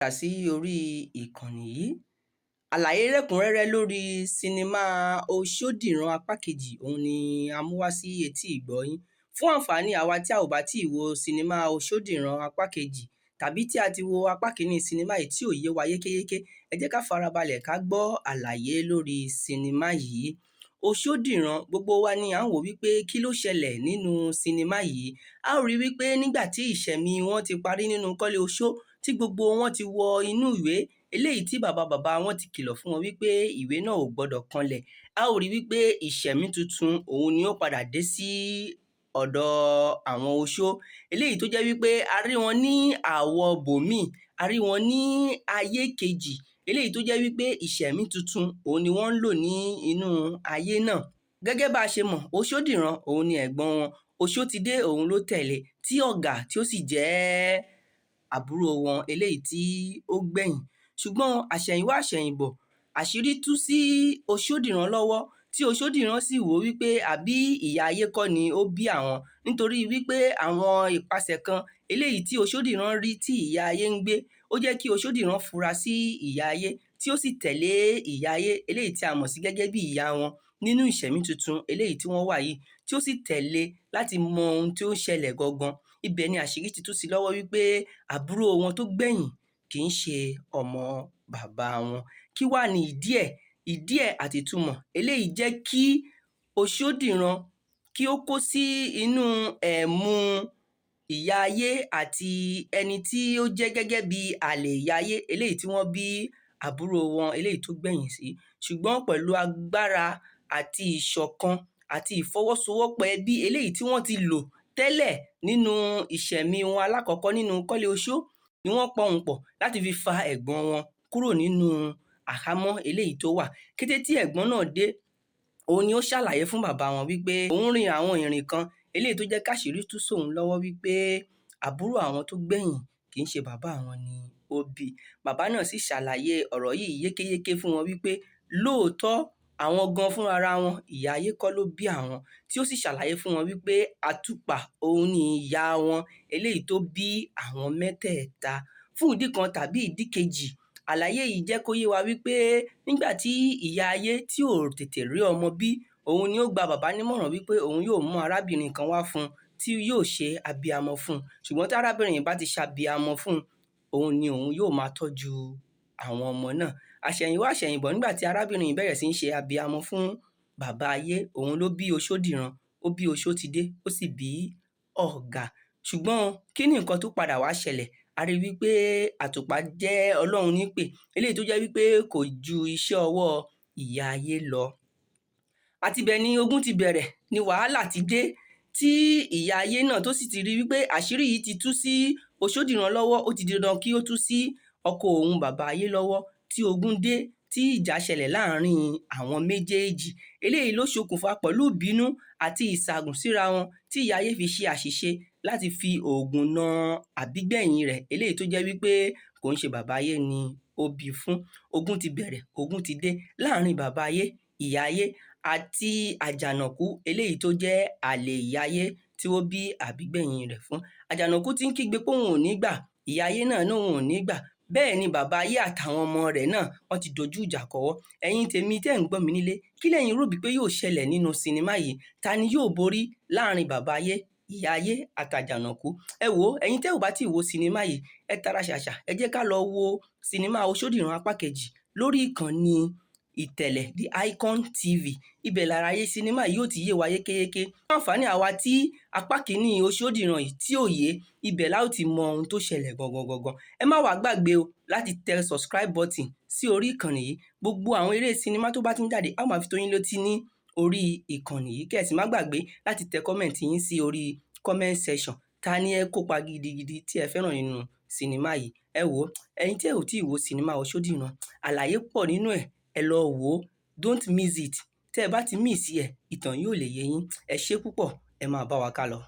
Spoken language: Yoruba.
Padà sí orí ìkànnì yìí. Àlàyé lẹ́kùnrẹ́rẹ́ lórí sinimá Oṣódìran apá kejì òun ni a mú wá sí etí ìgbọ́ yín. Fún àǹfààní àwa tí a ò bá tíì wo sinimá Oṣódìran apá kejì tàbí tí a ti wo apá kìíní sinimá yìí tí ò yé wa yékéyéké, ẹ jẹ́ ká farabalẹ̀ ká gbọ́ àlàyé lórí sinimá yìí. Oṣódìran, gbogbo wa ni à ń wò wípé kí ló ṣẹlẹ̀ nínú sinimá yìí. A ó rí wípé nígbà tí ìṣẹ̀mí wọn ti parí nínú kọ́lé oṣó, tí gbogbo wọn ti wọ inú ìwé eléyìí tí bàbá wọn ti kìlọ̀ fún wọn wípé ìwé náà ò gbọdọ̀ kanlẹ̀. A ó rí wípé ìṣẹ̀mí tuntun òun ni ó padà dé sí ọ̀dọ̀ àwọn oṣó, eléyìí tó jẹ́ wípé a rí wọn ní àwọ̀ bòmíì, a rí wọn ní ayé kejì, eléyìí tó jẹ́ wípé ìṣẹ̀mí tuntun òun ni wọ́n ń lò ní inú ayé náà. Gẹ́gẹ́ bá a ṣe mọ̀, Oṣódìran òun ni ẹ̀gbọ́n wọn, Oṣótidé òun ló tẹ̀lé, tí ọ̀gá tí ó sì jẹ́ àbúrò wọn eléyìí tí ó gbẹ̀yìn. Ṣùgbọ́n àṣẹ̀yìnwá àṣẹ̀yìnbọ̀, àṣírí tú sí Oṣódìran lọ́wọ́, tí Oṣódìran sì wò wípé àbí ìyá ayé kọ́ ni ó bí àwọn, nítorí wípé àwọn ìpasẹ̀ kan eléyìí tí Oṣódìran rí tí ìyá ayé ń gbé, ó jẹ́ kí Oṣódìran fura sí ìyá ayé, tí ó sì tẹ̀lé ìyá ayé eléyìí tí a mọ̀ sí gẹ́gẹ́ bí ìyá wọn nínú ìṣẹ̀mí tuntun eléyìí tí wọ́n wà yìí, tí ó sì tẹ̀lé láti mọ ohun tí ó ń ṣẹlẹ̀ gangan. Ibẹ̀ ni àṣírí ti tú sí lọ́wọ́ wípé àbúrò wọn tó gbẹ̀yìn kì í ṣe ọmọ bàbá wọn. Kí wá ni ìdí ẹ̀ àti ìtumọ̀ eléyìí jẹ́ kí Oṣódìran kí ó kó sí inú ẹ̀mú ìyá ayé àti ẹni tí ó jẹ́ gẹ́gẹ́ bí àlè ìyá ayé eléyìí tí wọ́n bí àbúrò wọn eléyìí tó gbẹ̀yìn sí. Ṣùgbọ́n pẹ̀lú agbára àti ìṣọ̀kan àti ìfọwọ́sowọ́pọ̀ ẹbí eléyìí tí wọ́n ti lò tẹ́lẹ̀ nínú ìṣẹ̀mí wọn alákọ̀ọ́kọ́ nínú kọ́lé oṣó, ni wọ́n pọ̀hùnpọ̀ láti fi fa ẹ̀gbọ́n wọn kúrò nínú àhámọ́ eléyìí tó wà. Kété tí ẹ̀gbọ́n náà dé, òun ni ó ṣàlàyé fún bàbá wọn wípé òun rin àwọn ìrìn kan eléyìí tó jẹ́ káṣìírí tú sóun lọ́wọ́ wípé àbúrò àwọn tó gbẹ̀yìn kì í ṣe bàbá àwọn ni ó bí. Bàbá náà sì ṣàlàyé ọ̀rọ̀ yìí yékéyéké fún wọn wípé lóòótọ́ àwọn gan fúnrara wọn, ìyá ayé kọ́ ló bí àwọn, tí ó sì ṣàlàyé fún wọn wípé àtùpà òun ni ìyá wọn eléyìí tó bí àwọn mẹ́tẹ̀ẹ̀ta. Fún ìdí kan tàbí ìdí kejì, àlàyé yìí jẹ́ kó yé wa wípé nígbà tí ìyá ayé tí ò tètè rí ọmọ bí, òun ni ó gba bàbá nímọ̀ràn wípé òun yóò mú arábìnrin kan wá fún un tí yóò ṣe abiyamọ fún un. Ṣùgbọ́n tí arábìnrin yìí bá ti ṣabiyamọ fún un, òun ni òun yóò máa tọ́jú àwọn ọmọ náà. Àṣẹ̀yìnwá àṣẹ̀yìnbọ̀, nígbà tí arábìnrin yìí bẹ̀rẹ̀ sí ń ṣe abiyamọ fún bàbá ayé, òun ló bí Oṣódìran, ó bí Oṣótidé, ó sì bí ọ̀gá. Ṣùgbọ́n kí ni nǹkan tó padà wá ṣẹlẹ̀? A rí wípé àtùpà jẹ́ Ọlọ́run nípè, eléyìí tó jẹ́ wípé kò ju iṣẹ́ ọwọ́ ìyá ayé lọ. Àtibẹ̀ ni ogun ti bẹ̀rẹ̀, ni wàhálà ti dé, tí ìyá ayé náà tó sì ti rí wípé àṣírí yìí ti tú sí Oṣódìran lọ́wọ́, ó ti di dandan kí ó tú sí ọkọ òun bàbá ayé lọ́wọ́, tí ogun dé, tí ìjà ṣẹlẹ̀ láàárín àwọn méjèèjì. Eléyìí ló ṣokùnfà pẹ̀lú ìbínú àti ìsàgùn síra wọn, tí ìyá ayé fi ṣe àṣìṣe láti fi oògùn na àbígbẹ̀yìn rẹ̀ eléyìí tó jẹ́ wípé kò ń ṣe bàbá ayé ni ó bí fún. Ogun ti bẹ̀rẹ̀, ogun ti dé láàárín bàbá ayé, ìyá ayé àti àjànàkú eléyìí tó jẹ́ àlè ìyá ayé tí ó bí àbígbẹ̀yìn rẹ̀ fún. Àjànàkú ti ń kígbe pé òun ò ní gbà, ìyá ayé náà òun ò ní gbà. Bẹ́ẹ̀ ni bàbá ayé àtàwọn ọmọ rẹ̀ náà wọ́n ti dojú ìjà kọ́wọ́. Ẹ̀yin tèmi tẹ́ ń gbọ́ mi nílé, kí lẹ̀yin rò bí pé yóò ṣẹlẹ̀ nínú sinimá yìí? Ta ni yóò borí láàárín bàbá ayé, ìyá ayé àtàjànàkú? Ẹ wò ó, ẹ̀yin tẹ́ ò bá tí ì wo sinimá yìí, ẹ tara ṣàṣà, ẹ jẹ́ ká lọ wo sinimá Oṣódìran apá kejì lórí ìkànnì ìtẹ̀lẹ̀ The Icon TV. Ibẹ̀ làlàyé sinimá yìí yóò ti yé wa yékéyéké. Fún àǹfààní àwa tí apá kìíní Oṣódìran yìí tí ò yé, ibẹ̀ la ó ti mọ ohun tó ṣẹlẹ̀ gangan. Ẹ má wàá gbàgbé o láti tẹ subscribe button sí orí ìkànnì yìí. Gbogbo àwọn eré sinimá tó bá ti ń jáde, a ó máa fi tó yín létí ní orí ìkànnì yìí. Kẹ́ ẹ sì má gbàgbé láti tẹ comment yín sí orí comment section. Ta ni ẹ kópa gidigidi tí ẹ fẹ́ràn nínú sinimá yìí? Ẹ wò ó, ẹ̀yin tí ẹ ò tí ì wo sinimá Oṣódìran, àlàyé pọ̀ nínú ẹ̀, ẹ lọ wò ó, don't miss it. Tẹ́ ẹ bá ti miss ẹ̀, ìtàn yóò lè yé yín. Ẹ ṣé púpọ̀, ẹ máa bá wa ká lọ.